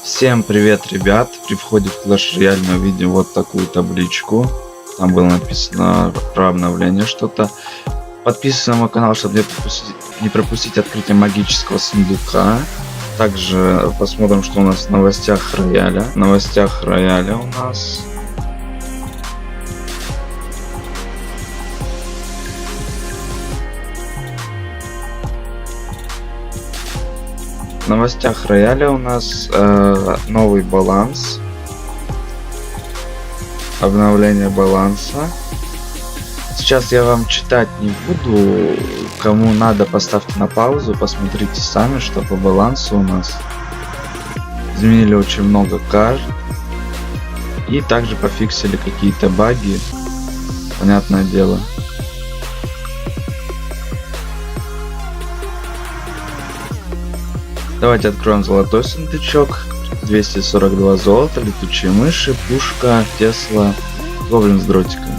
Всем привет, ребят! При входе в Clash Royale мы видим вот такую табличку. Там было написано про обновление что-то. Подписывайтесь на мой канал, чтобы не пропустить открытие магического сундука. Также посмотрим, что у нас в новостях рояля. В новостях рояля у нас... В новостях рояля у нас новый баланс, обновление баланса. Сейчас я вам читать не буду, кому надо, поставьте на паузу, посмотрите сами, что по балансу у нас. Изменили очень много карт и также пофиксили какие-то баги, понятное дело. Давайте откроем золотой сундучок. 242 золота, летучие мыши, пушка, Тесла, гоблин с дротиками.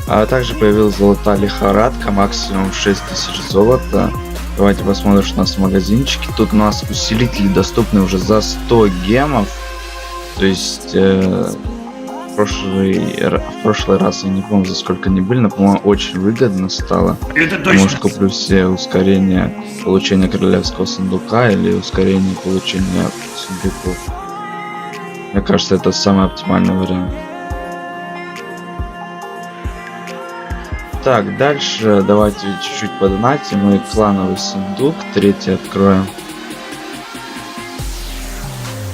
А также появилась золотая лихорадка, максимум 6000 золота. Давайте посмотрим, что у нас в магазинчике. Тут у нас усилители доступны уже за 100 гемов. То есть в прошлый раз я не помню, за сколько они были, но, по-моему, очень выгодно стало. Может, куплю все ускорение получения королевского сундука или ускорение получения сундуков. Мне кажется, это самый оптимальный вариант. Так, дальше давайте чуть-чуть подонатим. Мы клановый сундук, третий откроем.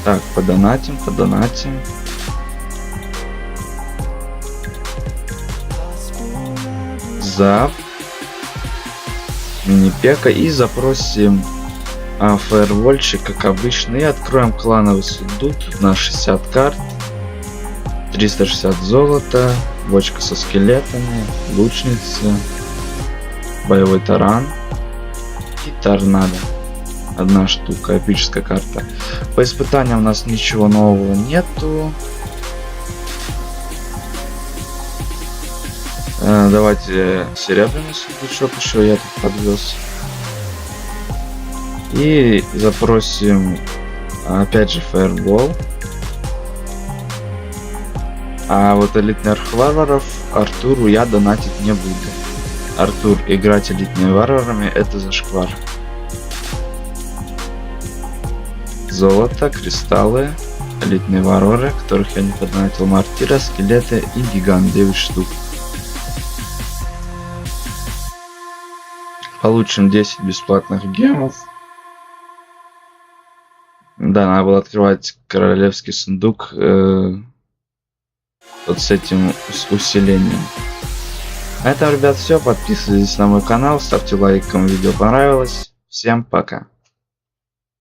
Так, подонатим. Зап, мини-пека и запросим фаервольчик, как обычно, и откроем клановый сундук на 60 карт, 360 золота, бочка со скелетами, лучница, боевой таран и торнадо. Одна штука, эпическая карта. По испытаниям у нас ничего нового нету. Давайте серебряный сундучок еще я тут подвез. И запросим опять же фаербол. А вот элитных варваров Артуру я донатить не буду. Артур, играть элитными варварами — это зашквар. Золото, кристаллы, элитные варвары, которых я не подонатил, мартира, скелеты и гигант, 9 штук. Получим 10 бесплатных гемов. Да, надо было открывать королевский сундук вот с этим усилением. На этом, ребят, все. Подписывайтесь на мой канал, ставьте лайк, кому видео понравилось. Всем пока.